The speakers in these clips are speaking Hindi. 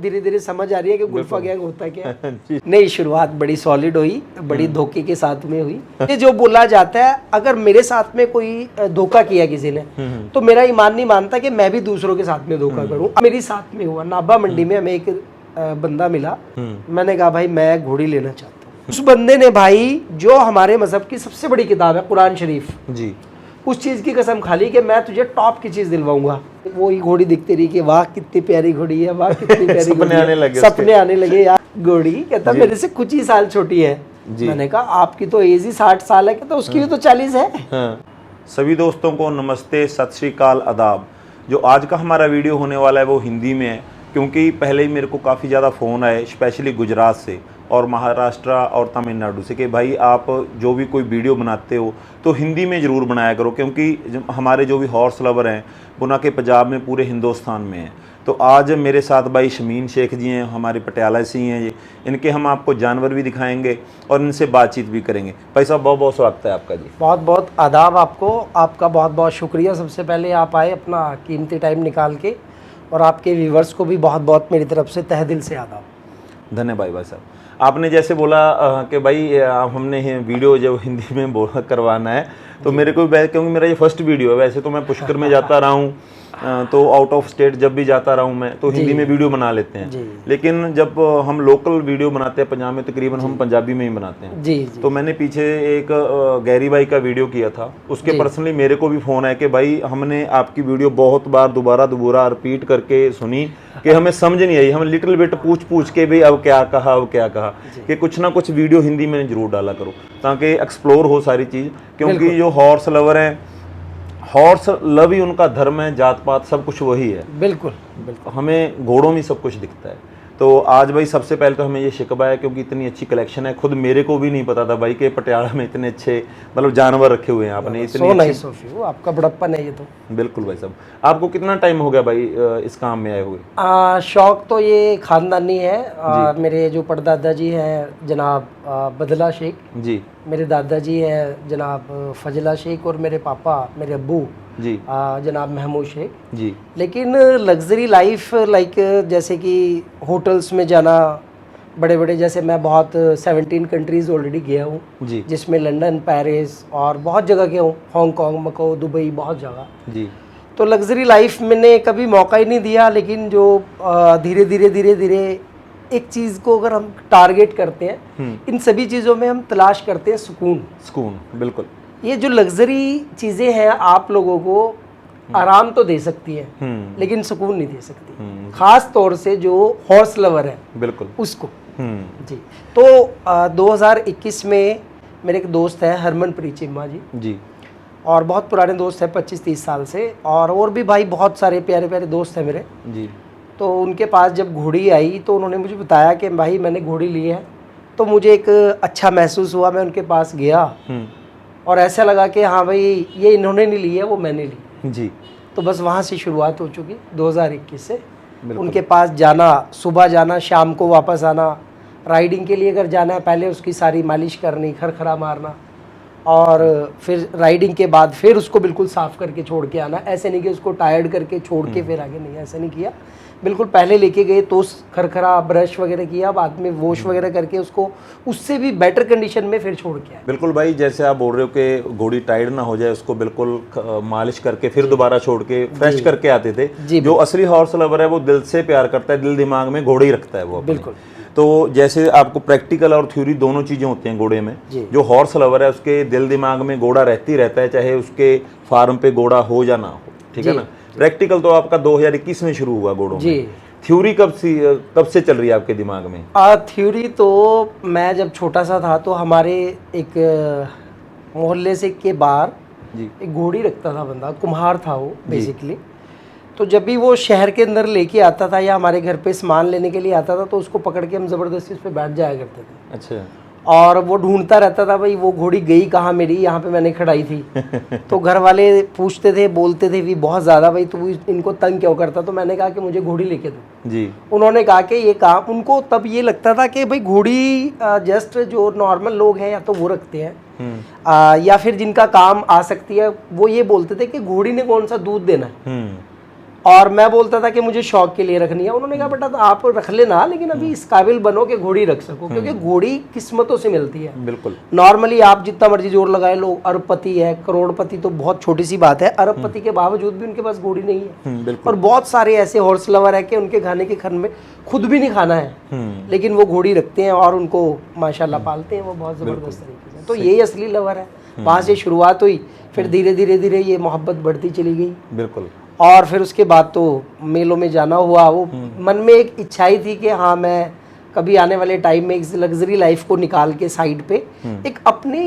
धीरे धीरे समझ आ रही है कि गुल्फा गैंग होता क्या है। नहीं, शुरुआत बड़ी सॉलिड हुई, बड़ी धोखे के साथ में हुई। ये जो बोला जाता है, अगर मेरे साथ में कोई धोखा किया किसी ने तो मेरा ईमान नहीं मानता कि मैं भी दूसरों के साथ में धोखा करूं। मेरे साथ में हुआ, नाभा मंडी में हमें एक बंदा मिला, मैंने कहा भाई मैं घोड़ी लेना चाहता हूँ। उस बंदे ने भाई जो हमारे मजहब की सबसे बड़ी किताब है कुरान शरीफ जी, उस चीज की कसम खा ली कि मैं तुझे टॉप की चीज दिलवाऊंगा। वो ही घोड़ी दिखती रही कि वाह कितनी प्यारी घोड़ी है, वाह कितनी प्यारी सपने आने लगे यार। घोड़ी कहता मेरे से कुछ ही साल छोटी है। मैंने कहा आपकी तो एज ही 60 साल है, कहता उसकी भी तो 40 है। सभी दोस्तों को नमस्ते, सत श्री अकाल, आदाब। जो आज का हमारा वीडियो होने वाला है वो हिंदी में है, क्योंकि पहले ही मेरे को काफ़ी ज़्यादा फ़ोन आए, स्पेशली गुजरात से और महाराष्ट्र और तमिलनाडु से, कि भाई आप जो भी कोई वीडियो बनाते हो तो हिंदी में ज़रूर बनाया करो, क्योंकि हमारे जो भी हॉर्स लवर हैं वो ना कि पंजाब में, पूरे हिंदुस्तान में हैं। तो आज मेरे साथ भाई शमीन शेख जी हैं, हमारे पटियाला से ही हैं ये। इनके हम आपको जानवर भी दिखाएंगे और इनसे बातचीत भी करेंगे। भाई साहब बहुत बहुत स्वागत है आपका जी। बहुत बहुत आदाब आपको, आपका बहुत बहुत शुक्रिया। सबसे पहले आप आए अपना कीमती टाइम निकाल के, और आपके व्यूवर्स को भी बहुत बहुत मेरी तरफ से तहे दिल से आदाब। धन्यवाद भाई साहब। आपने जैसे बोला कि भाई हमने वीडियो जब हिंदी में करवाना है, तो मेरे को क्योंकि मेरा ये फर्स्ट वीडियो है। वैसे तो मैं पुष्कर में जाता रहा हूँ, तो आउट ऑफ स्टेट जब भी जाता रहा हूँ मैं, तो हिंदी में वीडियो बना लेते हैं। लेकिन जब हम लोकल वीडियो बनाते हैं पंजाब में, तकरीबन हम पंजाबी में ही बनाते हैं। जी। तो मैंने पीछे एक गैरी भाई का वीडियो किया था, उसके पर्सनली मेरे को भी फ़ोन आया कि भाई हमने आपकी वीडियो बहुत बार दोबारा रिपीट करके सुनी कि हमें समझ नहीं आई। हम लिटिल बिट पूछ के भाई अब क्या कहा कि कुछ ना कुछ वीडियो हिंदी में जरूर डाला करो, ताकि एक्सप्लोर हो सारी चीज़। क्योंकि जो हॉर्स लवर हैं, हॉर्स लव ही उनका धर्म है, जात पात सब कुछ वही है। बिल्कुल। हमें घोड़ों में सब कुछ दिखता है। तो आज भाई सबसे पहले तो हमें ये शिकवा है, क्योंकि इतनी अच्छी कलेक्शन है। खुद मेरे को भी नहीं पता था भाई कि पटियाला में इतने अच्छे मतलब जानवर रखे हुए हैं आपने। इतनी अच्छी आपका बड़प्पन है ये तो। बिल्कुल भाई साहब। आपको कितना टाइम हो गया भाई इस काम में आए हुए? शौक तो ये खानदानी है। मेरे जो परदादा जी हैं जनाब बदला शेख जी, मेरे दादाजी हैं जनाब फजला शेख, और मेरे पापा मेरे अब्बू जी जनाब महमूद शेख जी। लेकिन लग्जरी लाइफ लाइक जैसे कि होटल्स में जाना बड़े बड़े, जैसे मैं बहुत 17 कंट्रीज़ ऑलरेडी गया हूँ जी, जिसमें लंदन, पेरिस और बहुत जगह गया हूँ, हांगकांग, मकाओ, दुबई, बहुत जगह जी। तो लग्जरी लाइफ मैंने कभी मौका ही नहीं दिया। लेकिन जो धीरे धीरे एक चीज़ को अगर हम टारगेट करते हैं, इन सभी चीज़ों में हम तलाश करते हैं सुकून। बिल्कुल। ये जो लग्जरी चीज़ें हैं आप लोगों को आराम तो दे सकती है, लेकिन सुकून नहीं दे सकती, खास तौर से जो हॉर्स लवर है बिल्कुल उसको जी। तो 2021 में मेरे एक दोस्त है हरमनप्रीत चिम्मा जी, और बहुत पुराने दोस्त हैं 25-30 साल से, और भी भाई बहुत सारे प्यारे प्यारे दोस्त हैं मेरे जी। तो उनके पास जब घोड़ी आई तो उन्होंने मुझे बताया कि भाई मैंने घोड़ी ली है। तो मुझे एक अच्छा महसूस हुआ, मैं उनके पास गया और ऐसा लगा कि हाँ भाई ये इन्होंने नहीं ली है, वो मैंने ली जी। तो बस वहाँ से शुरुआत हो चुकी 2021 से। उनके पास जाना, सुबह जाना, शाम को वापस आना। राइडिंग के लिए अगर जाना है पहले उसकी सारी मालिश करनी, खरखरा मारना, और फिर राइडिंग के बाद फिर उसको बिल्कुल साफ़ करके छोड़ के आना। ऐसे नहीं कि उसको टायर्ड करके छोड़ के फिर आगे, नहीं, ऐसा नहीं किया। बिल्कुल पहले लेके गए तो खरखरा ब्रश वगैरह किया, बाद में वॉश वगैरह करके उसको उससे भी बेटर कंडीशन में फिर छोड़ के आए। बिल्कुल भाई, जैसे आप बोल रहे हो कि घोड़ी टाइड ना हो जाए, उसको बिल्कुल मालिश करके फिर दोबारा छोड़ के फ्रेश करके आते थे। जो असली हॉर्स लवर है वो दिल से प्यार करता है, दिल दिमाग में घोड़े ही रखता है वो बिल्कुल। तो जैसे आपको प्रैक्टिकल और थ्योरी दोनों चीज़ें होती हैं घोड़े में। जो हॉर्स लवर है उसके दिल दिमाग में घोड़ा रहता है, चाहे उसके फार्म पे घोड़ा हो या ना हो, ठीक है ना। प्रैक्टिकल तो आपका 2021 में शुरू हुआ घोड़ों में। थ्योरी कब से चल रही है आपके दिमाग में? थ्योरी तो मैं जब छोटा सा था तो हमारे एक मोहल्ले से के बाहर एक घोड़ी रखता था बंदा, कुम्हार था वो बेसिकली। तो जब भी वो शहर के अंदर लेके आता था या हमारे घर पे सामान लेने के लिए आता था तो उसको पकड़ के हम ज़बरदस्ती उस पर बैठ जाया करते थे। अच्छा। और वो ढूंढता रहता था भाई वो घोड़ी गई कहाँ मेरी, यहाँ पे मैंने खड़ाई थी। तो घर वाले पूछते थे, बोलते थे भी बहुत ज़्यादा भाई तू इनको तंग क्यों करता। तो मैंने कहा कि मुझे घोड़ी लेके दो जी। उन्होंने कहा कि ये काम, उनको तब ये लगता था कि भाई घोड़ी जस्ट जो नॉर्मल लोग हैं या तो वो रखते हैं या फिर जिनका काम आ सकती है, वो ये बोलते थे कि घोड़ी ने कौन सा दूध देना है। और मैं बोलता था कि मुझे शौक के लिए रखनी है। उन्होंने कहा बेटा तो आप रख लेना, लेकिन अभी इस काबिल बनो कि घोड़ी रख सको, क्योंकि घोड़ी किस्मतों से मिलती है। बिल्कुल। नॉर्मली आप जितना मर्जी जोर लगाए, लोग अरबपति है, करोड़पति तो बहुत छोटी सी बात है, अरबपति के बावजूद भी उनके पास घोड़ी नहीं है। और बहुत सारे ऐसे हॉर्स लवर है कि उनके खाने के खन में खुद भी नहीं खाना है, लेकिन वो घोड़ी रखते हैं और उनको माशाल्लाह पालते हैं वो बहुत ज़बरदस्त तरीके से। तो यही असली लवर है। वहाँ से शुरुआत हुई, फिर धीरे धीरे धीरे ये मोहब्बत बढ़ती चली गई। बिल्कुल। और फिर उसके बाद तो मेलों में जाना हुआ। वो मन में एक इच्छा ही थी कि हाँ मैं कभी आने वाले टाइम में इस लग्जरी लाइफ को निकाल के साइड पे एक अपने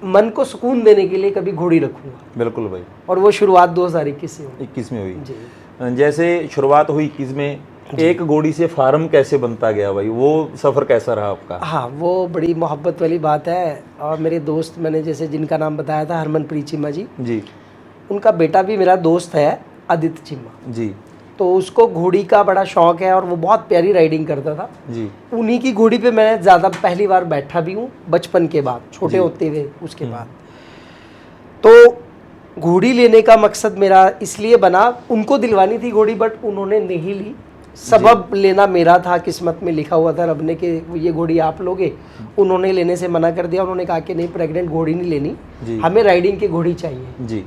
मन को सुकून देने के लिए कभी घोड़ी रखूंगा। बिल्कुल भाई। और वो शुरुआत 2021 से हुई। 21 में हुई जी। जैसे शुरुआत हुई 21 में, एक घोड़ी से फार्म कैसे बनता गया भाई, वो सफ़र कैसा रहा आपका? हाँ, वो बड़ी मोहब्बत वाली बात है। और मेरे दोस्त, मैंने जैसे जिनका नाम बताया था हरमनप्रीत चीमा जी, उनका बेटा भी मेरा दोस्त है आदित्य चीमा जी। तो उसको घोड़ी का बड़ा शौक है और वो बहुत प्यारी राइडिंग करता था जी। उन्हीं की घोड़ी पे मैं ज़्यादा पहली बार बैठा भी हूँ बचपन के बाद, छोटे होते हुए उसके बाद। तो घोड़ी लेने का मकसद मेरा इसलिए बना, उनको दिलवानी थी घोड़ी बट उन्होंने नहीं ली। सबब लेना मेरा था, किस्मत में लिखा हुआ था रब ने कि ये घोड़ी आप लोगे। उन्होंने लेने से मना कर दिया। उन्होंने कहा कि नहीं, प्रेग्नेंट घोड़ी नहीं लेनी, हमें राइडिंग की घोड़ी चाहिए जी।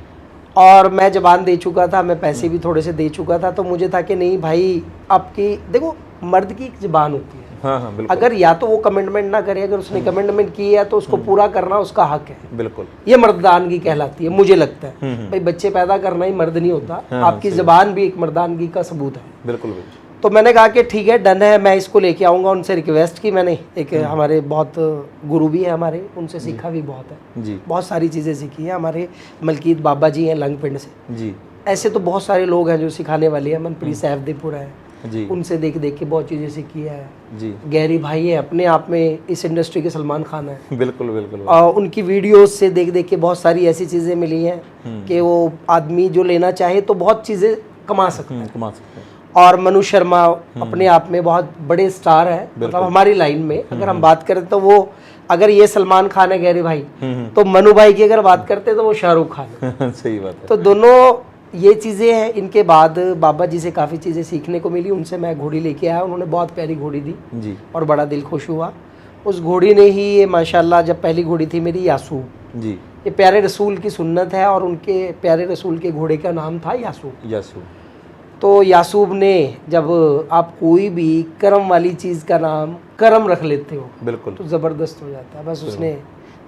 और मैं जबान दे चुका था, मैं पैसे भी थोड़े से दे चुका था। तो मुझे था कि नहीं भाई, आपकी देखो मर्द की एक जबान होती है। हाँ, अगर या तो वो कमिटमेंट ना करे, अगर उसने कमिटमेंट की है तो उसको पूरा करना उसका हक है। बिल्कुल। ये मर्दानगी कहलाती है, मुझे लगता है। भाई बच्चे पैदा करना ही मर्द नहीं होता। आपकी जबान भी एक मर्दानगी का सबूत है। बिल्कुल। तो मैंने कहा कि ठीक है, डन है, मैं इसको लेके आऊँगा। उनसे रिक्वेस्ट की मैंने, एक हमारे बहुत गुरु भी है हमारे, उनसे सीखा भी बहुत है जी। बहुत सारी चीज़ें सीखी हैं। हमारे मलकीत बाबा जी हैं लंगपिंड से जी। ऐसे तो बहुत सारे लोग हैं जो सिखाने वाले हैं। मनप्रीत सैफदेपुर है जी, उनसे देख देख के बहुत चीज़ें सीखी है जी। गैरी भाई है, अपने आप में इस इंडस्ट्री के सलमान खान है। बिल्कुल बिल्कुल। और उनकी वीडियोस से देख देख के बहुत सारी ऐसी चीज़ें मिली हैं कि वो आदमी जो लेना चाहे तो बहुत चीज़ें कमा सकते हैं। और मनु शर्मा अपने आप में बहुत बड़े स्टार है, मतलब हमारी लाइन में अगर हम बात करें तो वो, अगर ये सलमान खान है गैरी भाई, तो मनु भाई की अगर बात करते तो वो शाहरुख खान है। सही बात है। तो दोनों ये चीज़ें हैं। इनके बाद बाबा जी से काफ़ी चीज़ें सीखने को मिली। उनसे मैं घोड़ी लेके आया, उन्होंने बहुत प्यारी घोड़ी दी जी। और बड़ा दिल खुश हुआ। उस घोड़ी ने ही ये माशाल्लाह, जब पहली घोड़ी थी मेरी यासूब जी, ये प्यारे रसूल की सुन्नत है और उनके प्यारे रसूल के घोड़े का नाम था यासूब। तो यासूब ने, जब आप कोई भी करम वाली चीज़ का नाम करम रख लेते हो बिल्कुल, तो ज़बरदस्त हो जाता है। बस उसने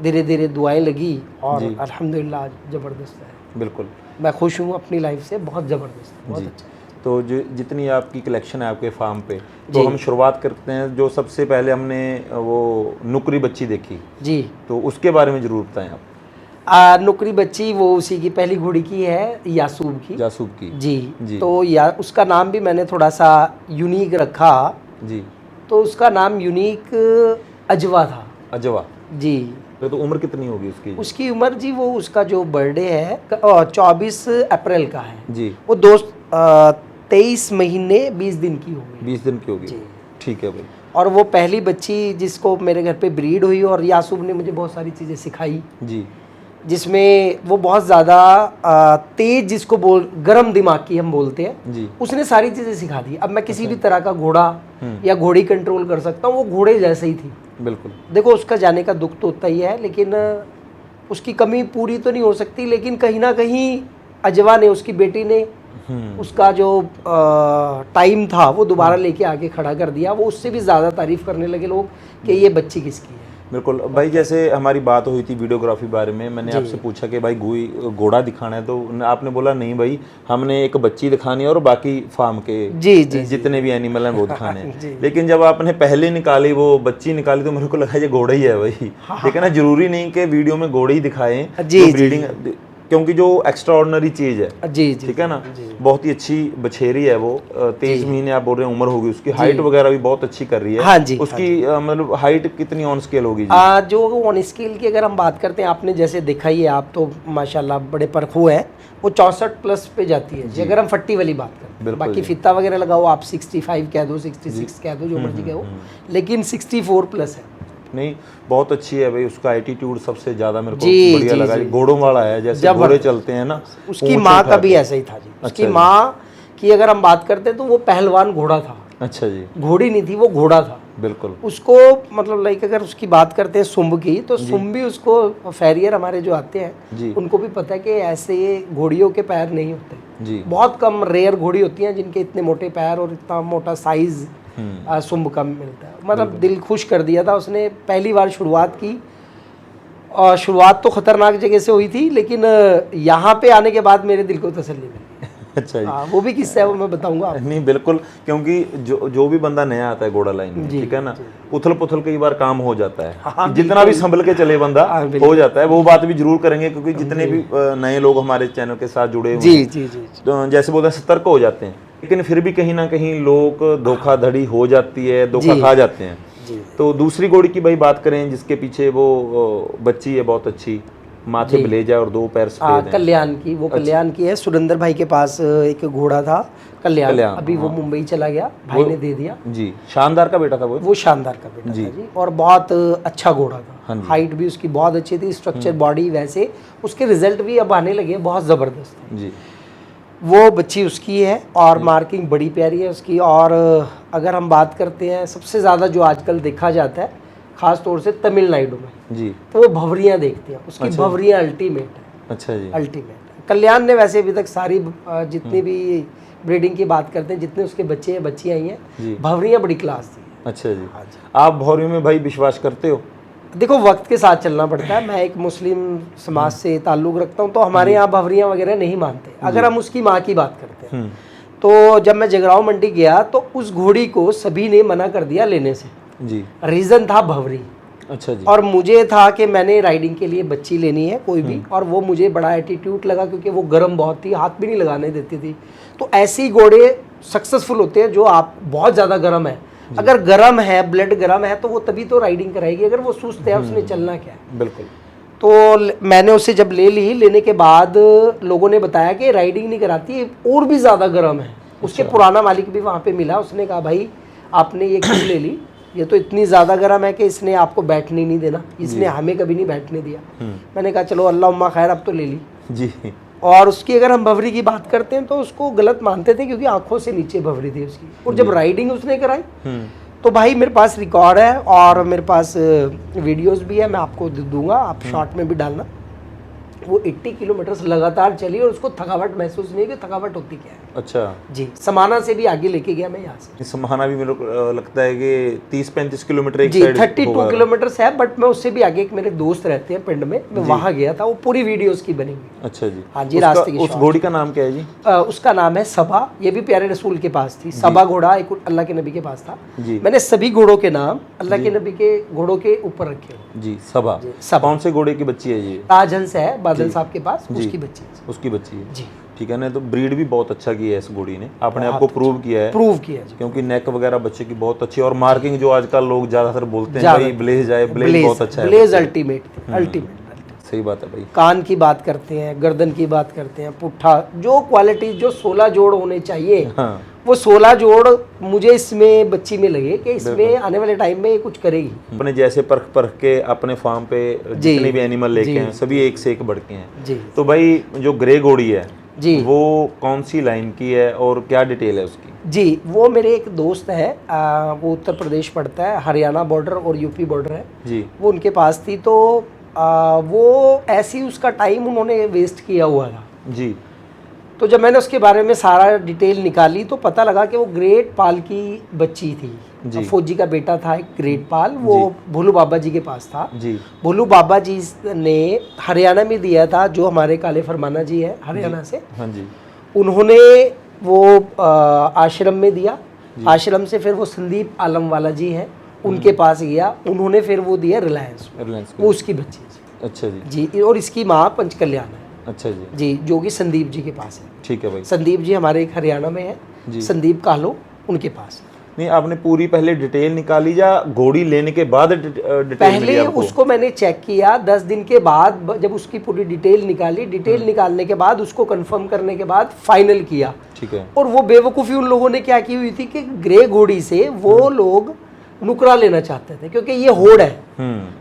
धीरे धीरे दुआएं लगी और अल्हम्दुलिल्लाह ज़बरदस्त है। बिल्कुल, मैं खुश हूँ अपनी लाइफ से, बहुत ज़बरदस्त, बहुत अच्छा। तो जो जितनी आपकी कलेक्शन है आपके फार्म पे, तो हम शुरुआत करते हैं। जो सबसे पहले हमने वो नुकरी बच्ची देखी जी, तो उसके बारे में ज़रूर बताएं आप। नुकरी बच्ची वो उसी की पहली घोड़ी की है, यासूब की जी। तो उसका नाम भी मैंने थोड़ा सा यूनिक रखा जी। तो उसका नाम यूनिक अजवा था। अजवा जी। तो उम्र कितनी होगी उसकी? उसकी उम्र जी, वो उसका जो बर्थडे है 24 अप्रैल का है जी। वो 23 महीने 20 दिन की होगी। 20 दिन की होगी, ठीक है भाई। और वो पहली बच्ची जिसको मेरे घर पे ब्रीड हुई, और यासूब ने मुझे बहुत सारी चीज़ें सिखाई जी, जिसमें वो बहुत ज़्यादा तेज, जिसको गरम दिमाग की हम बोलते हैं जी, उसने सारी चीज़ें सिखा दी। अब मैं किसी भी तरह का घोड़ा या घोड़ी कंट्रोल कर सकता हूँ, वो घोड़े जैसे ही थी बिल्कुल। देखो उसका जाने का दुख तो होता ही है, लेकिन उसकी कमी पूरी तो नहीं हो सकती। लेकिन कहीं ना कहीं अजवा ने, उसकी बेटी ने, उसका जो टाइम था वो दोबारा लेके आके खड़ा कर दिया। वो उससे भी ज़्यादा तारीफ़ करने लगे लोग कि ये बच्ची किसकी है। बिल्कुल भाई, जैसे हमारी बात हुई थी वीडियोग्राफी बारे में, मैंने आपसे पूछा कि भाई घोड़ा दिखाना है, तो आपने बोला नहीं भाई, हमने एक बच्ची दिखानी है और बाकी फार्म के जितने भी एनिमल हैं वो दिखाने हैं। लेकिन जब आपने पहले निकाली, वो बच्ची निकाली, तो मेरे को लगा ये घोड़ा ही है भाई। लेकिन ना, जरूरी नहीं कि वीडियो में घोड़े ही दिखाएं, ब्रीडिंग, क्योंकि जो एक्स्ट्रा ऑर्डिनरी चीज़ है जी, ठीक है ना, बहुत ही अच्छी बछेरी है वो। 23 महीने आप बोल रहे हैं उम्र होगी उसकी। हाइट वगैरह भी बहुत अच्छी कर रही है। हाँ जी, उसकी मतलब हाइट कितनी ऑन स्केल होगी? जो ऑन स्केल की अगर हम बात करते हैं, आपने जैसे देखा ही है, आप तो माशाल्लाह बड़े परखू हैं, वो 64 प्लस पे जाती है जी, अगर हम फट्टी वाली बात करें। बाकी फित्ता वगैरह लगाओ, आप 65 कह दो, 66 कह दो, जो मर्जी कहो, लेकिन 64 प्लस है। नहीं, बहुत अच्छी है भाई। उसका एटीट्यूड सबसे ज्यादा मेरे को बढ़िया लगा। घोड़ों वाला है, जैसे घोड़े चलते हैं ना। उसकी माँ का भी ऐसा ही था जी। उसकी माँ की अगर हम बात करते हैं तो वो पहलवान घोड़ा था। अच्छा जी। घोड़ी नहीं थी, वो घोड़ा था। बिल्कुल। उसको मतलब लाइक अगर उसकी बात करते हैं सुंभ की, तो सुंभ भी उसको फैरियर हमारे जो आते हैं उनको भी पता है कि ऐसे घोड़ियों के पैर नहीं होते जी। बहुत कम रेयर घोड़ी होती हैं जिनके इतने मोटे पैर और इतना मोटा साइज सुंभ कम मिलता है। मतलब दिल खुश कर दिया था उसने। पहली बार शुरुआत की और शुरुआत तो खतरनाक जगह से हुई थी, लेकिन यहाँ पे आने के बाद मेरे दिल को तसल्ली मिली। अच्छा जी। वो भी किस्सा है, वो मैं बताऊंगा आपको। नहीं बिल्कुल, क्योंकि जो भी बंदा नया आता है घोड़ा लाइन में, ठीक है ना, उथल पुथल कई बार काम हो जाता है। जितना भी संभल के चले बंदा हो जाता है। वो बात भी जरूर करेंगे क्योंकि जितने भी नए लोग हमारे चैनल के साथ जुड़े हुए हैं, तो जैसे बोलते हैं सतर्क हो जाते हैं, लेकिन फिर भी कहीं ना कहीं लोग धोखाधड़ी हो जाती है, धोखा खा जाते हैं। तो दूसरी घोड़ी की भाई बात करें जिसके पीछे वो बच्ची है बहुत अच्छी, माथे ब्लेज है और 2 पैर सफेद हैं। कल्याण की, वो कल्याण की है। सुरेंद्र भाई के पास एक घोड़ा था कल्याण, अभी वो मुंबई चला गया, भाई ने दे दिया जी। शानदार का बेटा था वो शानदार का बेटा था जी। और बहुत अच्छा घोड़ा था। हाइट भी उसकी बहुत अच्छी थी, स्ट्रक्चर बॉडी वैसे, उसके रिजल्ट भी अब आने लगे बहुत जबरदस्त जी। वो बच्ची उसकी है और मार्किंग बड़ी प्यारी है उसकी। और अगर हम बात करते हैं सबसे ज़्यादा जो आजकल देखा जाता है खास तौर से तमिलनाडु में जी, तो वो भवरियाँ देखते हैं। उसकी भवरियाँ अल्टीमेट है। अच्छा जी, अल्टीमेट। कल्याण ने वैसे अभी तक सारी जितनी भी ब्रीडिंग की बात करते हैं, जितने उसके बच्चे हैं बच्चियाँ आई हैं, भवरियाँ बड़ी क्लास थी। अच्छा जी। आप भवरियों में भाई विश्वास करते हो? देखो वक्त के साथ चलना पड़ता है। मैं एक मुस्लिम समाज से ताल्लुक़ रखता हूँ, तो हमारे यहाँ भवरियाँ वगैरह नहीं मानते। अगर हम उसकी माँ की बात करते हैं, तो जब मैं जगराव मंडी गया तो उस घोड़ी को सभी ने मना कर दिया लेने से जी। रीज़न था भवरी। अच्छा जी। और मुझे था कि मैंने राइडिंग के लिए बच्ची लेनी है कोई भी, और वो मुझे बड़ा एटीट्यूड लगा क्योंकि वो गर्म बहुत थी, हाथ भी नहीं लगाने देती थी। तो ऐसे ही घोड़े सक्सेसफुल होते हैं जो आप बहुत ज़्यादा गर्म है। अगर गर्म है, ब्लड गर्म है, तो वो तभी तो राइडिंग कराएगी। अगर वो सुस्त है, उसने चलना क्या है। बिल्कुल। तो मैंने उसे जब लेने के बाद लोगों ने बताया कि राइडिंग नहीं कराती, और भी ज़्यादा गर्म है। उसके पुराना मालिक भी वहाँ पे मिला, उसने कहा भाई आपने ये क्यों ले ली, ये तो इतनी ज़्यादा गर्म है कि इसने आपको बैठने नहीं देना, इसने हमें कभी नहीं बैठने दिया। मैंने कहा चलो अल्लाह उम्मा खैर, अब तो ले ली जी। और उसकी अगर हम भवरी की बात करते हैं तो उसको गलत मानते थे क्योंकि आंखों से नीचे भवरी थी उसकी। और जब राइडिंग उसने कराई तो भाई मेरे पास रिकॉर्ड है और मेरे पास वीडियोस भी है, मैं आपको दूंगा, आप शॉर्ट में भी डालना। वो 80 किलोमीटर लगातार चली और उसको थकावट महसूस नहीं कि थकावट होती क्या है। अच्छा जी। समाना से भी आगे लेके गया मैं यहाँ से। समाना भी मेरे को लगता है कि 30-35 किलोमीटर एक जी, 32 किलोमीटर है, बट मैं उससे भी आगे एक मेरे दोस्त रहते हैं पिंड में, मैं वहाँ गया था। वो पूरी वीडियोस की बनी हुई। अच्छा जी। हाँ जी। रास्ते की उस घोड़ी का नाम क्या है जी? उसका नाम है सबा। ये भी प्यारे रसूल के पास थी। सबा घोड़ा एक अल्लाह के नबी के पास था। मैंने सभी घोड़ों के नाम अल्लाह के नबी के घोड़ों के ऊपर रखे जी। सबा कौन से घोड़े की बच्ची है ये? ताजहंस है बादल साहब के पास, उसकी बच्ची है। उसकी बच्ची है जी। ठीक है ना। तो ब्रीड भी बहुत अच्छा की है इस घोड़ी ने, आपने आपको प्रूव किया है जी। क्योंकि नेक वगैरह बच्चे की बहुत अच्छी, और मार्किंग जो आजकल लोग ज्यादातर बोलते हैं भाई ब्लेज है, ब्लेज बहुत अच्छा है। ब्लेज अल्टीमेट सही बात है भाई। कान की बात करते हैं, गर्दन की बात करते हैं, पुट्ठा, जो क्वालिटी जो 16 जोड़ होने चाहिए, वो 16 जोड़ मुझे इसमें बच्ची में लगे कि इसमें आने वाले टाइम में कुछ करेगी। अपने जैसे परख के अपने फार्म पे जितने भी एनिमल लेके हैं सभी एक से एक बढ़ के हैं जी। तो भाई जो ग्रे घोड़ी है जी, वो कौन सी लाइन की है और क्या डिटेल है उसकी? जी, वो मेरे एक दोस्त है, वो उत्तर प्रदेश पड़ता है, हरियाणा बॉर्डर और यूपी बॉर्डर है जी। वो उनके पास थी, तो वो ऐसी उसका टाइम उन्होंने वेस्ट किया हुआ था जी। तो जब मैंने उसके बारे में सारा डिटेल निकाली तो पता लगा कि वो ग्रेट पाल की बच्ची थी। फौजी का बेटा था एक ग्रेट पाल, वो भोलू बाबा जी के पास था जी। भोलू बाबा जी ने हरियाणा में दिया था, जो हमारे काले फरमाना जी है हरियाणा से, हाँ जी। उन्होंने वो आश्रम में दिया। आश्रम से फिर वो संदीप आलम वाला जी है, उनके पास गया, उन्होंने फिर वो दिया रिलायंस, वो उसकी बच्ची है। अच्छा जी। और इसकी माँ पंचकल्याण है। अच्छा जी, जो कि संदीप जी के पास है। ठीक है भाई। संदीप जी हमारे एक हरियाणा में है, संदीप कालो, उनके पास। नहीं, आपने पूरी पहले डिटेल निकाली या घोड़ी लेने के बाद डिटेल? पहले उसको मैंने चेक किया, 10 दिन के बाद जब उसकी पूरी डिटेल निकाली, डिटेल निकालने के बाद उसको कंफर्म करने के बाद फाइनल किया। ठीक है। और वो बेवकूफ़ी उन लोगों ने क्या की हुई थी कि ग्रे घोड़ी से वो लोग नुकरा लेना चाहते थे क्योंकि ये होड़ है।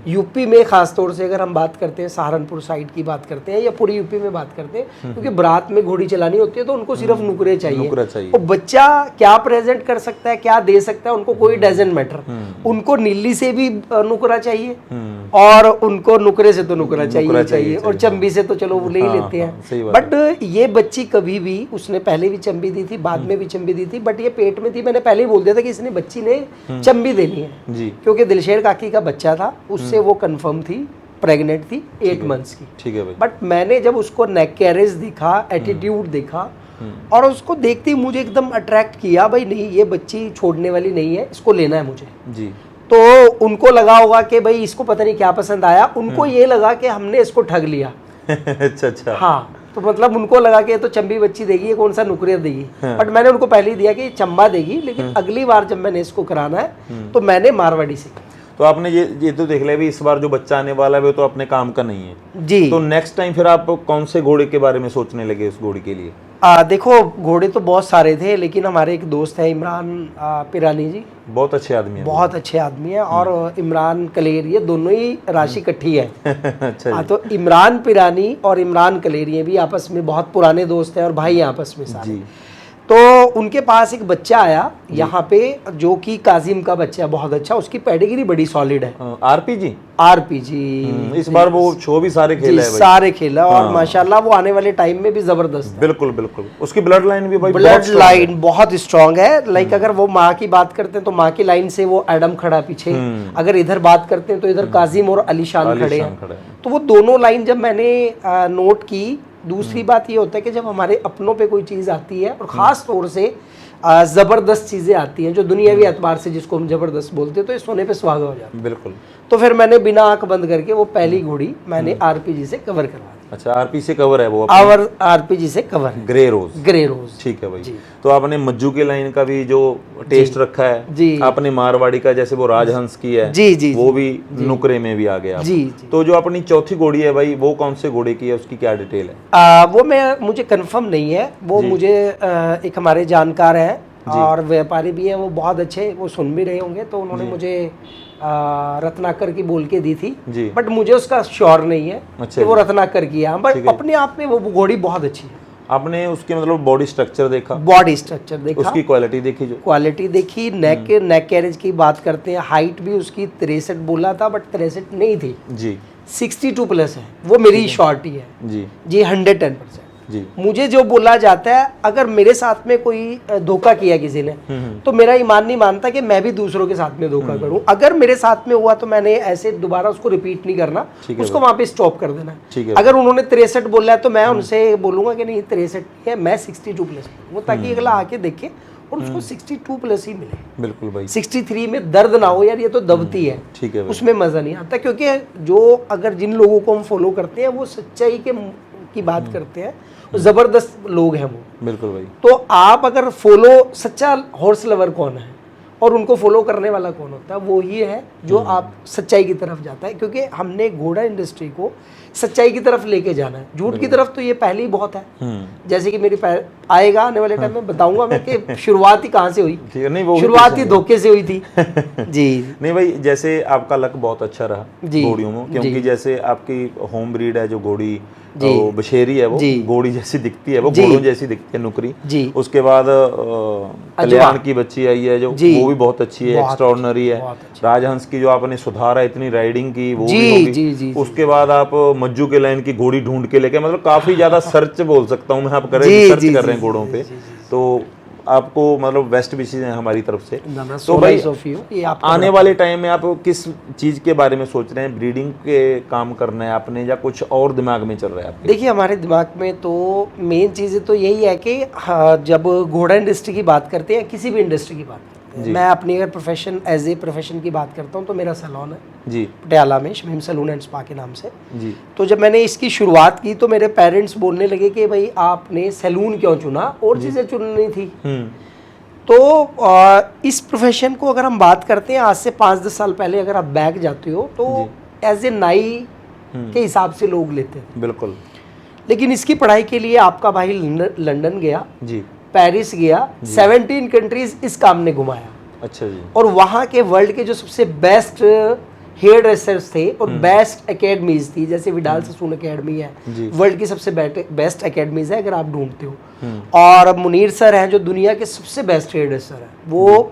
यूपी में खास तौर से अगर हम बात करते हैं, सहारनपुर साइड की बात करते हैं या पूरी यूपी में बात करते हैं, क्योंकि बारात में घोड़ी चलानी होती है तो उनको सिर्फ नुकरे चाहिए। और बच्चा क्या प्रेजेंट कर सकता है, क्या दे सकता है, उनको कोई डजंट मैटर। उनको नीली से भी नुकरा चाहिए और उनको नुकरे से तो नुकरा चाहिए और चंबी से तो चलो वो ले ही लेते हैं। बट ये बच्ची कभी भी, उसने पहले भी चंबी दी थी, बाद में भी चंबी दी थी, बट ये पेट में थी। मैंने पहले ही बोल दिया था कि इसने बच्ची ने चंबी देनी है, क्योंकि दिलशेर काकी का बच्चा था, उससे वो कंफर्म थी, प्रेग्नेंट थी 8 मंथ्स की। ठीक है भाई। बट मैंने जब उसको नेक कैरेज देखा, एटीट्यूड देखा, और उसको देखते ही मुझे एकदम अट्रैक्ट किया, भाई नहीं ये बच्ची छोड़ने वाली नहीं है, इसको लेना है मुझे जी। तो उनको लगा होगा कि भाई इसको पता नहीं क्या पसंद आया, उनको ये लगा कि हमने इसको ठग लिया। अच्छा। हाँ, तो मतलब उनको लगा कि ये तो चंबी बच्ची देगी, ये कौन सा नुकरिया देगी। बट मैंने उनको पहले ही दिया कि चंबा देगी, लेकिन अगली बार जब मैंने इसको कराना है तो मैंने मारवाड़ी से। तो आपने ये तो देख लिया भी इस बार जो बच्चा आने वाला है वो तो अपने काम का नहीं है जी। तो नेक्स्ट टाइम फिर आप कौन से घोड़े के बारे में सोचने लगे उस घोड़ी के लिए? देखो घोड़े तो बहुत सारे थे, लेकिन हमारे एक दोस्त है इमरान पिरानी जी, बहुत अच्छे आदमी है, बहुत अच्छे आदमी है, और इमरान कलेर, ये दोनों ही राशि इकट्ठी है। अच्छा तो इमरान पिरानी और इमरान कलेर ये भी आपस में बहुत पुराने दोस्त हैं और भाई आपस में सारे। तो उनके पास एक बच्चा आया यहाँ पे जो कि काजिम का बच्चा, बहुत अच्छा, उसकी पेडिग्री बड़ी सॉलिड है। आरपीजी इस बार वो शो भी सारे खेला है भाई। सारे खेला और माशाल्लाह वो आने वाले टाइम में भी जबरदस्त है। बिल्कुल उसकी ब्लड लाइन भी भाई, ब्लड लाइन बहुत स्ट्रांग है। लाइक अगर वो माँ की बात करते हैं तो माँ की लाइन से वो एडम खड़ा पीछे, अगर इधर बात करते हैं तो इधर काजिम और अलीशान खड़े हैं। तो वो दोनों लाइन जब मैंने नोट की, दूसरी बात ये होता है कि जब हमारे अपनों पे कोई चीज़ आती है और ख़ास तौर से ज़बरदस्त चीज़ें आती हैं जो दुनियावी एतबार से जिसको हम ज़बरदस्त बोलते हैं, तो ये सोने पे सुहागा हो जाता है। बिल्कुल। तो फिर मैंने बिना आंख बंद करके वो पहली घोड़ी मैंने आरपीजी से कवर करवा दी। अच्छा, आरपी से कवर है वो? आरपीजी से कवर है। ग्रे रोज। ठीक है भाई। तो आपने मज्जू के लाइन का भी जो टेस्ट रखा है जी। आपने मारवाड़ी का जैसे वो राजहंस की है जी, वो भी नुकरे में भी आ गया जी। तो जो अपनी चौथी घोड़ी है भाई, वो कौन से घोड़े की है, उसकी क्या डिटेल है? वो मुझे कंफर्म नहीं है, वो मुझे एक हमारे जानकार है और व्यापारी भी है, वो बहुत अच्छे, वो सुन भी रहे होंगे, तो उन्होंने मुझे रत्नाकर की बोल के दी थी, बट मुझे उसका श्योर नहीं है कि वो रत्नाकर की है, बट अपने आप में वो घोड़ी बहुत अच्छी है। आपने उसके मतलब बॉडी स्ट्रक्चर देखा? बॉडी स्ट्रक्चर देखा, उसकी क्वालिटी देखी? जो क्वालिटी देखी, नेक कैरेज की बात करते हैं, हाइट भी उसकी 63 बोला था, बट 63 नहीं थी जी, 62 प्लस है, वो मेरी शॉर्ट ही है जी 110%। मुझे जो बोला जाता है, अगर मेरे साथ में कोई धोखा किया किसी ने, तो मेरा ईमान नहीं मानता कि मैं भी दूसरों के साथ में धोखा करूं। अगर मेरे साथ में हुआ तो मैंने ऐसे दोबारा उसको रिपीट नहीं करना, उसको वहां पे स्टॉप कर देना। अगर उन्होंने 63 बोला है तो मैं उनसे बोलूंगा कि नहीं 63 है, मैं 62 प्लस वो, ताकि अगला आके देखे और उसको 62 प्लस ही मिले। बिल्कुल भाई। 63 में दर्द ना हो यार, ये तो दबती है, ठीक है, उसमें मजा नहीं आता, क्योंकि जो अगर जिन लोगों को हम फॉलो करते हैं वो सच्चाई की बात करते हैं, जबरदस्त लोग हैं वो। बिल्कुल भाई। तो आप अगर फॉलो, सच्चा हॉर्स लवर कौन है और उनको फॉलो करने वाला कौन होता है, वो ही है जो आप सच्चाई की तरफ जाता है, क्योंकि हमने घोड़ा इंडस्ट्री को सच्चाई की तरफ लेके जाना है। झूठ की तरफ तो ये पहले ही बहुत है, जैसे कि मेरी आएगा आने वाले टाइम में बताऊंगा मैं कि शुरुआत ही कहाँ से हुई। शुरुआत ही धोखे से हुई थी जी। नहीं भाई, जैसे आपका लक बहुत अच्छा रहा घोड़ियों में, क्योंकि जैसे आपकी होम ब्रीड है जो घोड़ी, वो बशेरी है, वो घोड़ी जैसी दिखती है, वो घोड़ों जैसी दिखती है, नुकरी जी। उसके बाद कल्याण की बच्ची आई है जो, वो भी बहुत अच्छी है, एक्स्ट्राऑर्डिनरी है। राजहंस की जो आपने सुधारा, इतनी राइडिंग की, वो भी होगी। उसके बाद आप मज्जू के लाइन की घोड़ी ढूंढ के लेके, मतलब काफी ज्यादा सर्च बोल सकता हूँ मैं, आप सर्च कर रहे हैं घोड़ों पे, तो आपको मतलब बेस्ट विशेष है हमारी तरफ से। तो भाई आने वाले टाइम में आप किस चीज के बारे में सोच रहे हैं? ब्रीडिंग के काम करना है आपने या कुछ और दिमाग में चल रहा है आपके? देखिए हमारे दिमाग में तो मेन चीज़ तो यही है कि जब घोड़ा इंडस्ट्री की बात करते हैं, किसी भी इंडस्ट्री की बात करते हैं, मैं अपनी अगर प्रोफेशन एज ए प्रोफेशन की बात करता हूँ तो मेरा सैलून है जी पटियाला में, शमीम सैलून एंड स्पा के नाम से जी। तो जब मैंने इसकी शुरुआत की तो मेरे पेरेंट्स बोलने लगे कि भाई आपने सैलून क्यों चुना, और चीज़ें चुननी थी। तो इस प्रोफेशन को अगर हम बात करते हैं आज से 5-10 साल पहले अगर आप बैक जाते हो तो एज ए नाई के हिसाब से लोग लेते हैं। बिल्कुल। लेकिन इसकी पढ़ाई के लिए आपका भाई लंदन गया जी, पेरिस गया, 17 कंट्रीज इस काम ने घुमाया। अच्छा जी। और वहाँ के वर्ल्ड के जो सबसे बेस्ट हेयर ड्रेसर्स थे और बेस्ट एकेडमीज थी, जैसे विडाल ससून एकेडमी है, वर्ल्ड की सबसे बेस्ट एकेडमीज है अगर आप ढूंढते हो। और मुनीर सर हैं जो दुनिया के सबसे बेस्ट हेयर ड्रेसर हैं, वो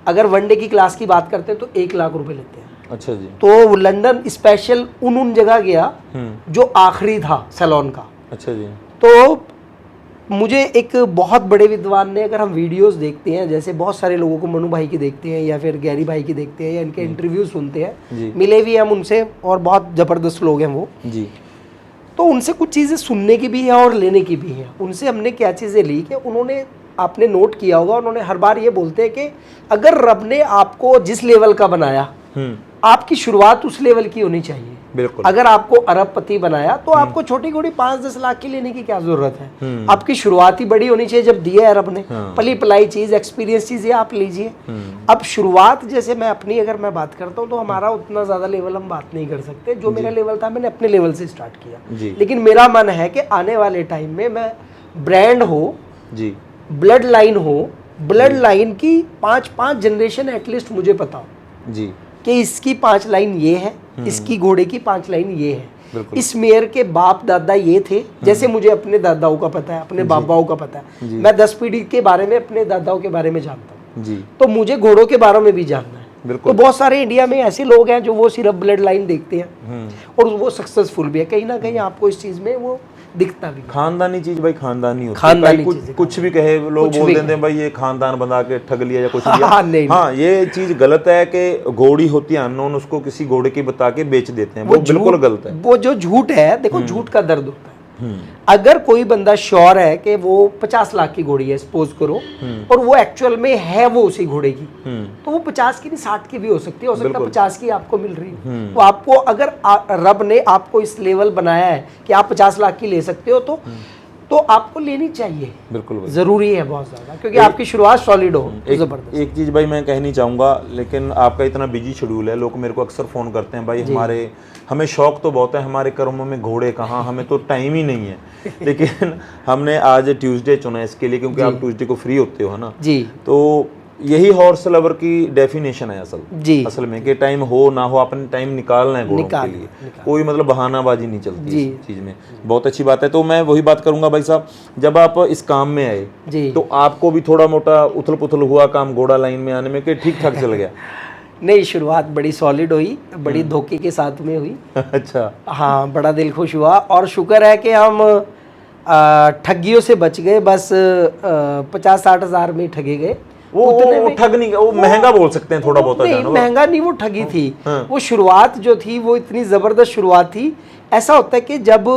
अगर वनडे की क्लास की बात करते हैं तो 1 लाख रुपए लेते हैं। अच्छा जी। तो लंदन स्पेशल उन जगह गया जो आखिरी था सैलून का। अच्छा जी। तो मुझे एक बहुत बड़े विद्वान ने, अगर हम वीडियोस देखते हैं, जैसे बहुत सारे लोगों को, मनु भाई की देखते हैं या फिर गैरी भाई की देखते हैं या इनके इंटरव्यू सुनते हैं, मिले भी हम उनसे और बहुत ज़बरदस्त लोग हैं वो जी। तो उनसे कुछ चीज़ें सुनने की भी है और लेने की भी है। उनसे हमने क्या चीज़ें ली कि उन्होंने, आपने नोट किया होगा, उन्होंने हर बार ये बोलते हैं कि अगर रब ने आपको जिस लेवल का बनाया, आपकी शुरुआत उस लेवल की होनी चाहिए। बिल्कुल। अगर आपको अरबपति बनाया तो आपको छोटी छोटी 5-10 लाख की लेने की क्या जरूरत है। आपकी शुरुआत ही बड़ी होनी चाहिए। जब दिया है रब ने, पली पलाई चीज, एक्सपीरियंस चीज, आप लीजिए। अब शुरुआत, जैसे मैं अपनी अगर मैं बात करता हूँ तो हमारा उतना ज्यादा लेवल हम बात नहीं कर सकते। जो मेरा लेवल था मैंने अपने लेवल से स्टार्ट किया, लेकिन मेरा मन है कि आने वाले टाइम में मैं ब्रांड हो जी, ब्लड लाइन हो, ब्लड लाइन की 5 जनरेशन एटलीस्ट मुझे पता हो जी कि इसकी 5 लाइन ये है, इसकी घोड़े की 5 लाइन ये है, इस मेयर के बाप दादा ये थे, जैसे मुझे अपने दादाओं का पता है, अपने बाबाओं का पता है। मैं 10 पीढ़ी के बारे में, अपने दादाओं के बारे में जानता हूँ, तो मुझे घोड़ों के बारे में भी जानना है। तो बहुत सारे इंडिया में ऐसे लोग हैं जो वो सिर्फ ब्लड लाइन देखते हैं और वो सक्सेसफुल भी है। कहीं ना कहीं आपको इस चीज में वो दिखता भी। खानदानी चीज भाई खानदानी होती है। भाई कुछ भी कहे लोग बोल देते हैं भाई ये खानदान बना के ठग लिया या कुछ लिया। हाँ, ये चीज गलत है कि घोड़ी होती है अननोन, उसको किसी घोड़े की बता के बेच देते हैं, वो बिल्कुल गलत है। वो जो झूठ है, देखो झूठ का दर्द होता है। अगर कोई बंदा श्योर है कि वो 50 लाख की घोड़ी है, सपोज करो, और वो एक्चुअल में है वो उसी घोड़े की, तो वो 50 की नहीं 60 की भी हो सकती है, हो सकता है 50 की आपको मिल रही है। तो आपको अगर रब ने आपको इस लेवल बनाया है कि आप 50 लाख की ले सकते हो, तो आपको लेनी चाहिए। बिल्कुल जरूरी है बहुत ज्यादा, क्योंकि आपकी शुरुआत सॉलिड हो। जबरदस्त। एक चीज भाई मैं कहनी चाहूंगा, लेकिन आपका इतना बिजी शेड्यूल है, लोग मेरे को अक्सर फोन करते हैं भाई हमें शौक तो बहुत है, हमारे कर्मों में घोड़े कहाँ, हमें तो टाइम ही नहीं है। लेकिन हमने आज ट्यूसडे चुना है इसके लिए, क्योंकि आप ट्यूसडे को फ्री होते हो ना जी। तो यही हॉर्स लवर की डेफिनेशन है असल में, कि टाइम हो ना हो अपने टाइम निकालना है घोड़ों के लिए। कोई मतलब बहानाबाजी नहीं चलती इस चीज में। बहुत अच्छी बात है। तो मैं वही बात करूंगा भाई साहब, जब आप इस काम में आए तो आपको भी थोड़ा मोटा उथल पुथल हुआ काम घोड़ा लाइन में आने में, कि ठीक ठाक चल गया? नहीं, शुरुआत बड़ी सॉलिड हुई, बड़ी धोखे के साथ में हुई। अच्छा। हाँ, बड़ा दिल खुश हुआ और शुक्र है कि हम ठगियों से बच गए। बस 50-60 हज़ार में ठगे गए। वो ठग नहीं, वो महंगा बोल सकते हैं थोड़ा बहुत। नहीं, महंगा नहीं, वो ठगी थी। वो शुरुआत जो थी वो इतनी जबरदस्त शुरुआत थी। ऐसा होता है कि जब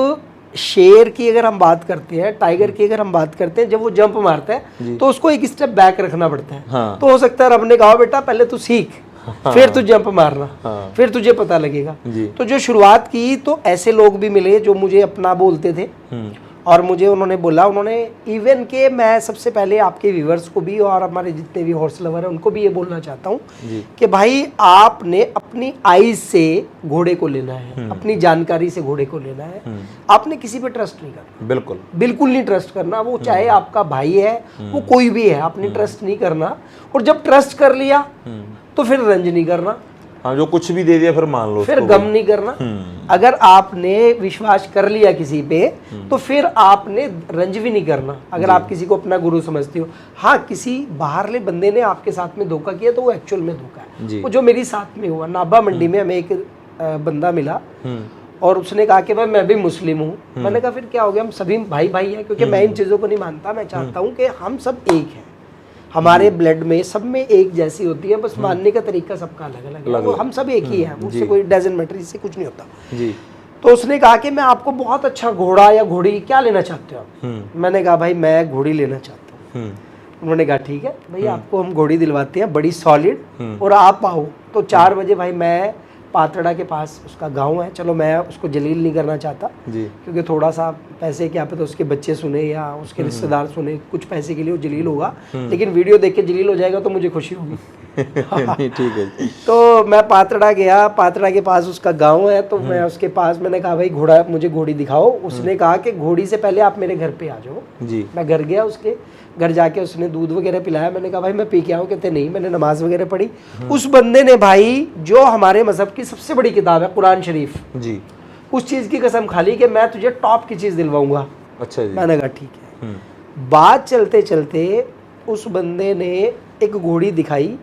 शेर की अगर हम बात करते हैं, टाइगर की अगर हम बात करते हैं, जब वो जंप मारता है तो उसको एक स्टेप बैक रखना पड़ता है। तो हो सकता है रब ने कहा बेटा पहले तू सीख, फिर तू जंप मारना, फिर तुझे पता लगेगा। तो जो शुरुआत की, तो ऐसे लोग भी मिले जो मुझे अपना बोलते थे और मुझे उन्होंने बोला, उन्होंने इवन के, मैं सबसे पहले आपके व्यूअर्स को भी और हमारे जितने भी हॉर्स लवर हैं उनको भी ये बोलना चाहता हूँ कि भाई आपने अपनी आईज से घोड़े को लेना है, अपनी जानकारी से घोड़े को लेना है। आपने किसी पे ट्रस्ट नहीं करना, बिल्कुल नहीं ट्रस्ट करना। वो चाहे आपका भाई है, वो कोई भी है, आपने ट्रस्ट नहीं करना। और जब ट्रस्ट कर लिया तो फिर रंज नहीं करना। हाँ, जो कुछ भी दे दिया फिर मान लो, फिर गम नहीं करना। अगर आपने विश्वास कर लिया किसी पे तो फिर आपने रंज भी नहीं करना। अगर आप किसी को अपना गुरु समझते हो, हाँ किसी बाहरले बंदे ने आपके साथ में धोखा किया तो वो एक्चुअल में धोखा है। वो जो मेरे साथ में हुआ, नाबा मंडी में हमें एक बंदा मिला और उसने कहा कि भाई मैं भी मुस्लिम हूँ। मैंने कहा फिर क्या हो गया, हम सभी भाई भाई हैं। क्योंकि मैं इन चीज़ों को नहीं मानता, मैं चाहता हूँ कि हम सब एक हैं, हमारे ब्लड में सब में एक जैसी होती है, बस मानने का तरीका सबका अलग अलग है। हम सब एक ही हैं, उससे कोई डजंट मैटर, इससे कुछ नहीं होता जी। तो उसने कहा कि मैं आपको बहुत अच्छा घोड़ा या घोड़ी क्या लेना चाहते हो आप? मैंने कहा भाई मैं घोड़ी लेना चाहता हूँ। उन्होंने कहा ठीक है भाई, आपको हम घोड़ी दिलवाते हैं बड़ी सॉलिड, और आप आओ। तो 4 बजे भाई मैं पातड़ा के पास उसका गांव है, चलो मैं उसको जलील नहीं करना चाहता जी, क्योंकि थोड़ा सा पैसे क्या पता उसके बच्चे सुने या उसके रिश्तेदार सुने, कुछ पैसे के लिए वो जलील होगा, लेकिन वीडियो देख के जलील हो जाएगा तो मुझे खुशी होगी। ठीक है। तो मैं पातड़ा गया, पातड़ा के पास उसका गांव है, तो मैं उसके पास, मैंने कहा भाई घोड़ा, मुझे घोड़ी दिखाओ। उसने कहा कि घोड़ी से पहले आप मेरे घर पे आ जाओ जी। मैं घर गया उसके, घर जाके उसने दूध वगैरह पिलाया। मैंने कहा भाई मैं पी के आऊँ, कहते नहीं मैंने नमाज वगैरह पढ़ी। उस बंदे ने भाई जो हमारे मजहब की सबसे बड़ी किताब है कुरान शरीफ जी, उस चीज़ की कसम खा ली कि मैं तुझे टॉप की चीज़ दिलवाऊंगा। अच्छा जी। मैंने कहा ठीक है। बात चलते चलते उस बंदे ने एक घोड़ी दिखाई,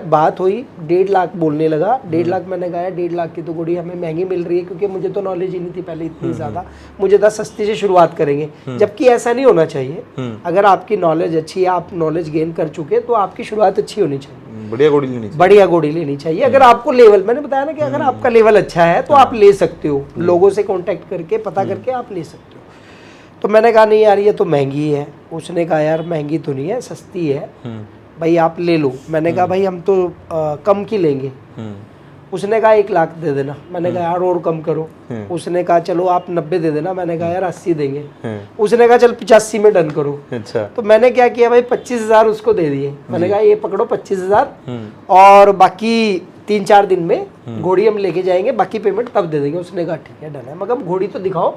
बात हुई, 1.5 लाख बोलने लगा। 1.5 लाख मैंने कहा 1.5 लाख की तो घोड़ी हमें महंगी मिल रही है, क्योंकि मुझे तो नॉलेज ही नहीं थी पहले इतनी ज़्यादा। मुझे था सस्ती से शुरुआत करेंगे, जबकि ऐसा नहीं होना चाहिए। अगर आपकी नॉलेज अच्छी है, आप नॉलेज गेन कर चुके, तो आपकी शुरुआत अच्छी होनी चाहिए, बढ़िया घोड़ी लेनी चाहिए। अगर आपको लेवल, मैंने बताया ना कि अगर आपका लेवल अच्छा है तो आप ले सकते हो, लोगों से कॉन्टेक्ट करके पता करके आप ले सकते हो। तो मैंने कहा नहीं यार ये तो महंगी है। उसने कहा यार महंगी तो नहीं है, सस्ती है भाई, आप ले लो। मैंने कहा भाई हम तो कम की लेंगे। उसने कहा 1 लाख दे देना। मैंने कहा यार और कम करो। उसने कहा चलो आप 90 दे देना। मैंने कहा यार 80 देंगे। उसने कहा चल 85 में डन करो। अच्छा। तो मैंने क्या किया भाई 25,000 उसको दे दिए। मैंने कहा ये पकड़ो 25,000 और बाकी 3-4 दिन में घोड़ी हम लेके जाएंगे, बाकी पेमेंट तब दे देंगे। उसने कहा ठीक है डन है, मगर घोड़ी तो दिखाओ।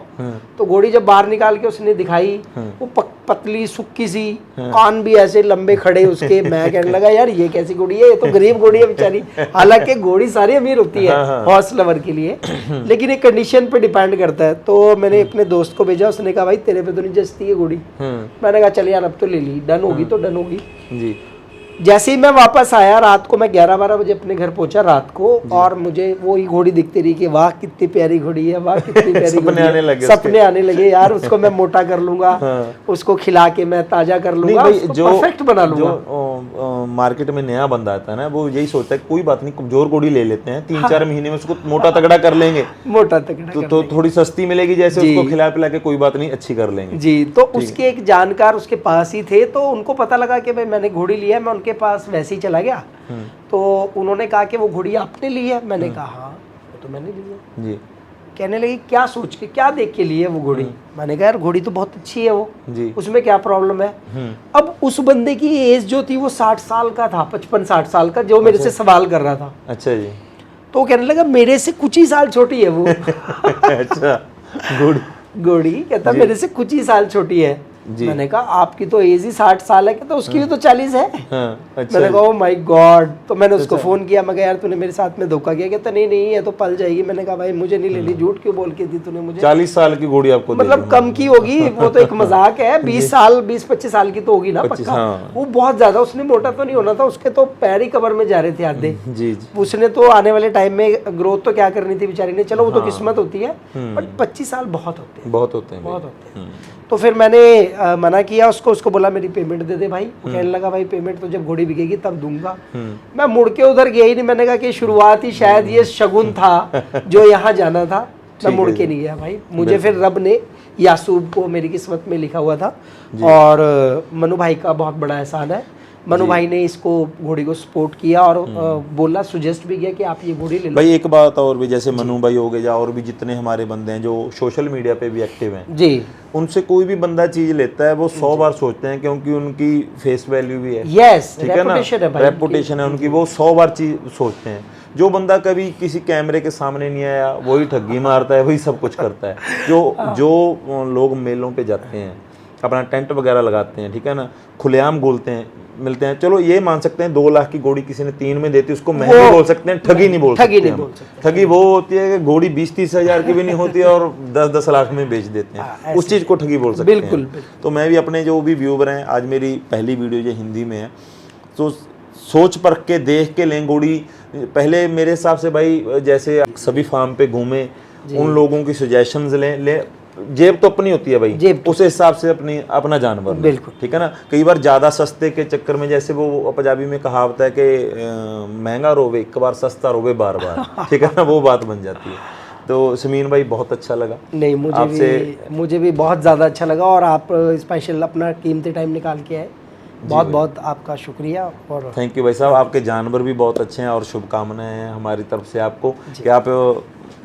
तो घोड़ी जब बाहर निकाल के उसने दिखाई, वो पतली सुक्की सी, कान भी ऐसे लंबे खड़े उसके। मैं कहने लगा यार ये कैसी घोड़ी है, ये तो गरीब घोड़ी है बेचारी। हालांकि घोड़ी सारी अमीर होती है हॉर्स लवर के लिए, लेकिन एक कंडीशन पे डिपेंड करता है। तो मैंने अपने दोस्त को भेजा, उसने कहा भाई तेरे पे तो नहीं जचती है घोड़ी। मैंने कहा चल यार अब तो ले ली, डन होगी तो डन होगी जी। जैसे ही मैं वापस आया रात को, मैं 11-12 बजे अपने घर पहुंचा रात को, और मुझे वो ही घोड़ी दिखती रही कि वाह कितनी प्यारी घोड़ी है, वाह कितनी प्यारी सपने आने लगे यार। उसको मैं मोटा कर लूंगा, उसको खिला के मैं ताजा कर लूंगा, परफेक्ट बना लूंगा। जो मार्केट में नया बंदा आता है ना, वो यही सोचता है कोई बात नहीं कमजोर घोड़ी ले लेते हैं, 3-4 महीने में उसको मोटा तगड़ा कर लेंगे, मोटा तगड़ा तो थोड़ी सस्ती मिलेगी, जैसे उसको खिला पिला के कोई बात नहीं अच्छी कर लेंगे जी। तो उसके एक जानकार उसके पास ही थे, तो उनको पता लगा कि भाई मैंने घोड़ी लिया, मैं के पास वैसे ही चला गया। तो उन्होंने कहा कि वो घोड़ी आपने ली है। मैंने कहा हाँ वो तो मैंने ली है जी। कहने लगी क्या सोच के, क्या देख के ली है वो घोड़ी। मैंने कहा यार घोड़ी तो बहुत अच्छी है वो जी, उसमें क्या प्रॉब्लम है। अब उस बंदे की एज जो थी वो 60 साल का था, 55-60 साल का, जो मेरे से सवाल कर रहा था। अच्छा जी। तो कहने लगा मेरे से कुछ ही साल छोटी है वो। अच्छा घोड़ी कहता मेरे से कुछ ही साल छोटी है। मैंने कहा आपकी तो एज ही 60 साल है, तो उसकी भी तो 40 है। अच्छा। मैंने कहा ओ माय गॉड। तो मैंने उसको फोन किया, मैं कहा यार तूने मेरे साथ में धोखा किया। कहता नहीं ये तो पल जाएगी। मैंने कहा भाई मुझे नहीं लेनी, झूठ क्यों बोल के दी तूने मुझे। 40 साल की घोड़ी आपको मतलब कम की होगी, वो तो एक मजाक है। 20-25 साल की तो होगी ना पक्का। वो बहुत ज्यादा, उसने मोटा तो नहीं होना था, उसके तो पैर ही कबर में जा रहे थे आधे जी। उसने तो आने वाले टाइम में ग्रोथ तो क्या करनी थी बेचारी ने, चलो वो तो किस्मत होती है, बट 25 साल बहुत होते हैं। तो फिर मैंने मना किया उसको बोला मेरी पेमेंट दे दे भाई। वो कहने लगा भाई पेमेंट तो जब घोड़ी बिकेगी तब दूंगा। मैं मुड़ के उधर गया ही नहीं। मैंने कहा कि शुरुआत ही शायद ये शगुन था जो यहाँ जाना था। मैं मुड़ के नहीं गया भाई। मुझे फिर रब ने यासूब को मेरी किस्मत में लिखा हुआ था, और मनु भाई का बहुत बड़ा एहसान है। मनु भाई ने इसको घोड़ी को सपोर्ट किया और बोला, सुजेस्ट भी किया कि आप ये घोड़ी ले लो। भाई एक बात और भी, जैसे मनु भाई हो गए या और भी जितने हमारे बंदे हैं जो सोशल मीडिया पे भी एक्टिव हैं जी, उनसे कोई भी बंदा चीज लेता है वो 100 बार सोचते हैं, क्योंकि उनकी फेस वैल्यू भी है। यस, ठीक है ना, रेपुटेशन है उनकी, वो 100 बार चीज सोचते हैं। जो बंदा कभी किसी कैमरे के सामने नहीं आया वही ठगी मारता है, वही सब कुछ करता है। जो लोग मेलों पे जाते हैं, अपना टेंट वगैरह लगाते हैं, ठीक है ना, खुलेआम बोलते हैं, मिलते हैं, चलो ये मान सकते हैं 2 लाख की घोड़ी किसी ने 3 में देती, उसको महंगी बोल सकते हैं, ठगी नहीं बोल सकते। ठगी वो होती है कि घोड़ी 20-30 हजार की भी नहीं होती है और 10-10 लाख में बेच देते हैं, उस चीज को ठगी बोल सकते हैं। बिल्कुल। तो मैं भी अपने जो भी व्यूवर हैं, आज मेरी पहली वीडियो जो हिंदी में है, तो सोच परख के देख के लें घोड़ी। पहले मेरे हिसाब से भाई जैसे सभी फार्म पे घूमे, उन लोगों की सजेशंस ले, जेब तो अपनी होती है भाई, उस हिसाब से अपना जानवर बिल्कुल, ठीक है ना। कई बार ज्यादा सस्ते के चक्कर में, जैसे वो पंजाबी में कहावत है कि महंगा रोवे एक बार, सस्ता रोवे बार बार, ठीक है ना, वो बात बन जाती है। तो समीन भाई बहुत अच्छा लगा। नहीं, मुझे भी बहुत ज़्यादा अच्छा लगा, और आप स्पेशल अपना कीमती टाइम निकाल के आए, बहुत बहुत आपका शुक्रिया। और थैंक यू भाई साहब, आपके जानवर भी बहुत अच्छे हैं और शुभकामनाएं हैं हमारी तरफ से आपको कि आप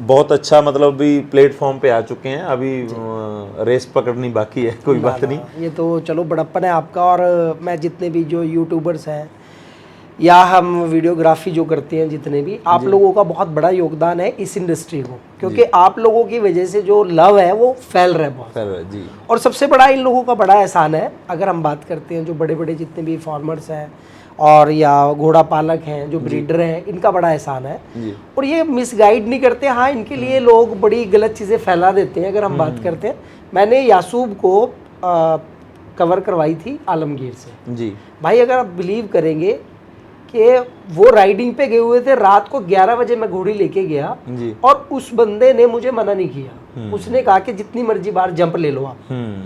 बहुत अच्छा मतलब भी प्लेटफॉर्म पे आ चुके हैं। अभी रेस पकड़नी बाकी है, कोई बात नहीं, ये तो चलो बड़प्पन है आपका। और मैं जितने भी जो यूट्यूबर्स हैं या हम वीडियोग्राफी जो करते हैं, जितने भी आप लोगों का बहुत बड़ा योगदान है इस इंडस्ट्री को, क्योंकि आप लोगों की वजह से जो लव है वो फैल रहा है बहुत जी। और सबसे बड़ा इन लोगों का बड़ा एहसान है, अगर हम बात करते हैं जो बड़े बड़े जितने भी फार्मर्स हैं और या घोड़ा पालक हैं, जो ब्रीडर हैं, इनका बड़ा एहसान है। और ये मिसगाइड नहीं करते, हाँ इनके लिए लोग बड़ी गलत चीज़ें फैला देते हैं। अगर हम बात करते हैं, मैंने यासूब को कवर करवाई थी आलमगीर से जी। भाई अगर आप बिलीव करेंगे कि वो राइडिंग पे गए हुए थे, रात को 11 बजे मैं घोड़ी लेके गया जी। और उस बंदे ने मुझे मना नहीं किया, उसने कहा कि जितनी मर्जी बार जंप ले लो आप,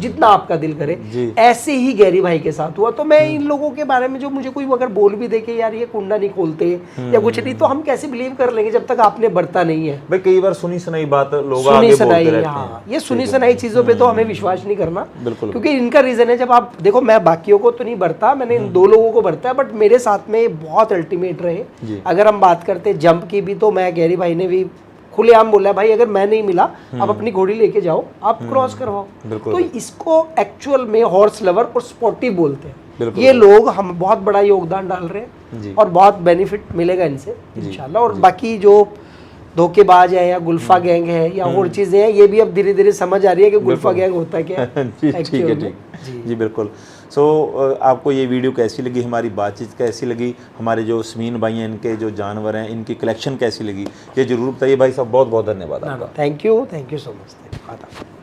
जितना आपका दिल करे। ऐसे ही गैरी भाई के साथ हुआ। तो मैं इन लोगों के बारे में जो मुझे कोई अगर बोल भी दे कि यार ये कुंडा नहीं खोलते या कुछ नहीं, तो हम कैसे बिलीव कर लेंगे जब तक आपने बरता नहीं है। भाई कई बार सुनी सुनाई बात लोग सुनी सुनाई, हाँ ये सुनी सुनाई चीजों पे तो हमें विश्वास नहीं करना, क्योंकि इनका रीजन है। जब आप देखो, मैं बाकियों को तो नहीं बरता, मैंने इन 2 लोगों को बरता है, बट मेरे साथ में बहुत अल्टीमेट रहे। अगर हम बात करते जंप की भी, तो मैं गैरी भाई ने भी खुलेआम बोला भाई अगर मैं नहीं मिला आप अपनी घोड़ी लेके जाओ, आप क्रॉस करवाओ। तो इसको एक्चुअल में हॉर्स लवर और स्पोर्टिव बोलते हैं। ये लोग हम बहुत बड़ा योगदान डाल रहे हैं और बहुत बेनिफिट मिलेगा इनसे इंशाल्लाह। और बाकी जो धोखेबाज है या गुल्फा गैंग है या और चीजें हैं, ये भी अब धीरे धीरे समझ आ रही है कि गुल्फा गैंग होता क्या है। ठीक है जी बिल्कुल। सो आपको ये वीडियो कैसी लगी, हमारी बातचीत कैसी लगी, हमारे जो स्मीन भाई हैं इनके जो जानवर हैं इनकी कलेक्शन कैसी लगी, ये जरूर बताइए। भाई साहब बहुत बहुत धन्यवाद आपका। Thank you so much.